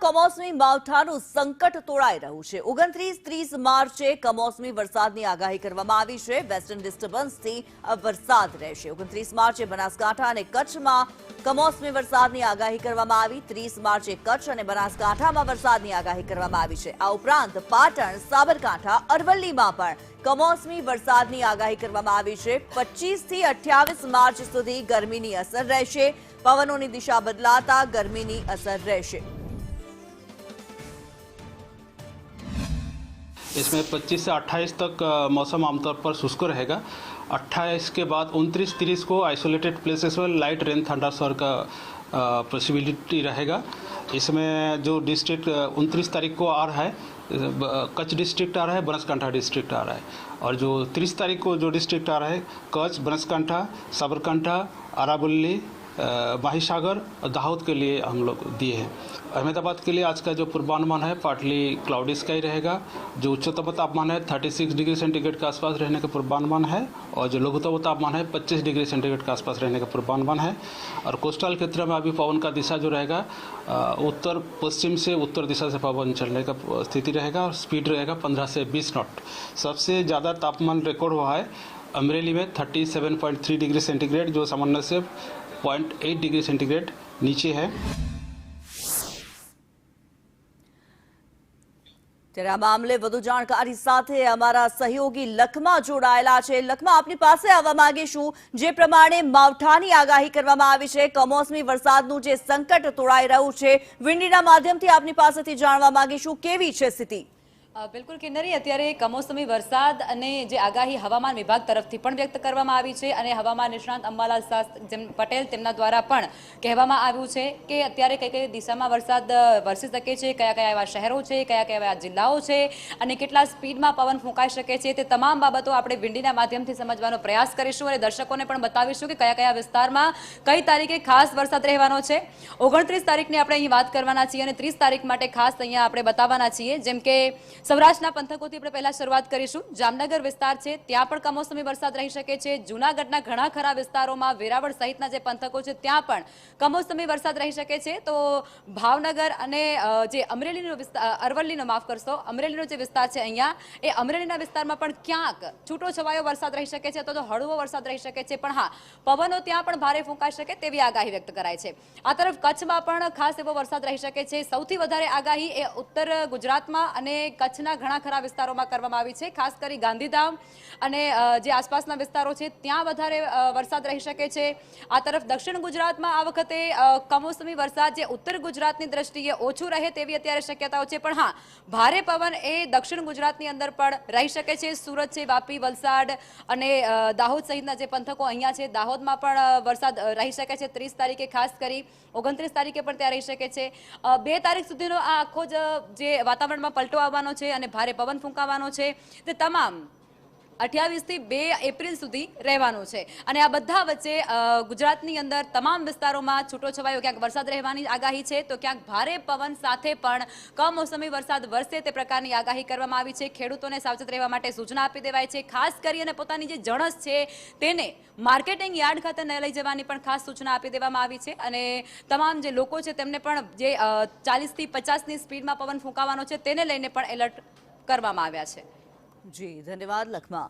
કમોસમી માવઠાનું સંકટ તોળાઈ રહ્યું છે। 29-30 માર્ચે કમોસમી વરસાદની આગાહી કરવામાં આવી છે। વેસ્ટર્ન ડિસ્ટર્બન્સથી વરસાદ રહેશે। 29 માર્ચે બનાસકાંઠા અને કચ્છમાં કમોસમી વરસાદની આગાહી કરવામાં આવી। 30 માર્ચે કચ્છ અને બનાસકાંઠામાં વરસાદની આગાહી કરવામાં આવી છે। આ ઉપરાંત પાટણ, સાબરકાંઠા, અરવલ્લીમાં પણ કમોસમી વરસાદની આગાહી કરવામાં આવી છે। 25 થી 28 માર્ચ સુધી ગરમીની અસર રહેશે। પવનોની દિશા બદલાતા ગરમીની અસર રહેશે। इसमें 25 से 28 तक मौसम आमतौर पर शुष्क रहेगा। 28 के बाद 29-30 को आइसोलेटेड प्लेसेस में लाइट रेन थंडरस्टॉर्म का पॉसिबिलिटी रहेगा। इसमें जो डिस्ट्रिक्ट 29 तारीख को आ रहा है, कच्छ डिस्ट्रिक्ट आ रहा है, बनासकांठा डिस्ट्रिक्ट आ रहा है। और जो 30 तारीख को जो डिस्ट्रिक्ट आ रहा है, कच्छ, बनासकांठा, साबरकांठा, अरावली, माहीसागर और दाहोद के लिए हम लोग दिए हैं। अहमदाबाद के लिए आज का जो पूर्वानुमान है पार्टली क्लाउडी स्काई रहेगा। जो उच्चतम तापमान है 36 डिग्री सेंटीग्रेड के आसपास रहने का पूर्वानुमान है और जो लघुतम तापमान है 25 डिग्री सेंटीग्रेड के आसपास रहने का पूर्वानुमान है। और कोस्टल क्षेत्र में अभी पवन का दिशा जो रहेगा उत्तर पश्चिम से उत्तर दिशा से पवन चलने का स्थिति रहेगा और स्पीड रहेगा 15 से 20 नॉट। सबसे ज़्यादा तापमान रिकॉर्ड हुआ है अमरेली में 37.3 डिग्री सेंटीग्रेड, जो सामान्य से 0.8 डिग्री सेंटीग्रेड नीचे है। ત્યારે આ મામલે વધુ જાણકારી સાથે અમારા સહયોગી લખમા જોડાયેલા છે। લખમા, આપની પાસે આવવા માંગીશું। જે પ્રમાણે માવઠાની આગાહી કરવામાં આવી છે, કમોસમી વરસાદનું જે સંકટ તોળાઈ રહ્યું છે, વિંડીના માધ્યમથી આપની પાસેથી જાણવા માંગીશું કેવી છે સ્થિતિ? બિલકુલ કિન્નરી, અત્યારે કમોસમી વરસાદ અને જે આગાહી હવામાન વિભાગ તરફથી પણ વ્યક્ત કરવામાં આવી છે અને હવામાન નિષ્ણાંત અંબાલાલ પટેલ તેમના દ્વારા પણ કહેવામાં આવ્યું છે કે અત્યારે કઈ કઈ દિશામાં વરસાદ વરસી શકે છે, કયા કયા એવા શહેરો છે, કયા કયા એવા જિલ્લાઓ છે અને કેટલા સ્પીડમાં પવન ફૂંકાઈ શકે છે, તે તમામ બાબતો આપણે વિંડીના માધ્યમથી સમજવાનો પ્રયાસ કરીશું અને દર્શકોને પણ બતાવીશું કે કયા કયા વિસ્તારમાં કઈ તારીખે ખાસ વરસાદ રહેવાનો છે। 29 તારીખની આપણે અહીં વાત કરવાના છીએ અને 30 તારીખ માટે ખાસ અહીંયા આપણે બતાવવાના છીએ। જેમ કે સૌરાષ્ટ્રના પંથકોથી આપણે પહેલા શરૂઆત કરીશું। જામનગર વિસ્તાર છે, ત્યાં પણ કમોસમી વરસાદ રહી શકે છે। જૂનાગઢના ઘણા ખરા વિસ્તારોમાં, વેરાવળ સહિતના જે પંથકો છે ત્યાં પણ કમોસમી વરસાદ રહી શકે છે। તો ભાવનગર અને જે અમરેલીનો વિસ્તાર, અરવલ્લીનો માફ કરશો, અમરેલીનો જે વિસ્તાર છે અહીંયા, એ અમરેલીના વિસ્તારમાં પણ ક્યાંક છૂટો છવાયો વરસાદ રહી શકે છે, તો હળવો વરસાદ રહી શકે છે, પણ હા, પવનો ત્યાં પણ ભારે ફૂંકાઈ શકે તેવી આગાહી વ્યક્ત કરાય છે। આ તરફ કચ્છમાં પણ ખાસ એવો વરસાદ રહી શકે છે। સૌથી વધારે આગાહી એ ઉત્તર ગુજરાતમાં અને કચ્છના ઘણા ખરા વિસ્તારોમાં કરવામાં આવી છે। ખાસ કરી ગાંધીધામ અને જે આસપાસના વિસ્તારો છે ત્યાં વધારે વરસાદ રહી શકે છે। આ તરફ દક્ષિણ ગુજરાતમાં આ વખતે કમોસમી વરસાદ જે ઉત્તર ગુજરાતની દ્રષ્ટિએ ઓછું રહે તેવી અત્યારે શક્યતાઓ છે, પણ હા, ભારે પવન એ દક્ષિણ ગુજરાતની અંદર પણ રહી શકે છે। સુરત છે, વાપી, વલસાડ અને દાહોદ સહિતના જે પંથકો અહીંયા છે, દાહોદમાં પણ વરસાદ રહી શકે છે 30 તારીખે, ખાસ કરી 29 તારીખે પણ ત્યાં રહી શકે છે। 2 તારીખ સુધીનો આ આખો જે વાતાવરણમાં પલટો આવવાનો છે અને ભારે પવન ફૂંકાવાનો છે, તે તમામ 28 થી 2 એપ્રિલ સુધી રહેવાનું છે। અને આ બધા વચ્ચે ગુજરાતની અંદર તમામ વિસ્તારોમાં છૂટો છવાયો ક્યાંક વરસાદ રહેવાની આગાહી છે, તો ક્યાંક ભારે પવન સાથે પણ કમોસમી વરસાદ વરસે તે પ્રકારની આગાહી કરવામાં આવી છે। ખેડૂતોને સાવચેત રહેવા માટે સૂચના આપી દેવાય છે। ખાસ કરીને પોતાની જે જણસ છે તેને માર્કેટિંગ યાર્ડ ખાતે ન લઈ જવાની પણ ખાસ સૂચના આપી દેવામાં આવી છે અને તમામ જે લોકો છે તેમને પણ જે 40 થી 50ની સ્પીડમાં પવન ફૂંકાવાનો છે તેને લઈને પણ એલર્ટ કરવામાં આવ્યા છે। જી, ધન્યવાદ લખમા।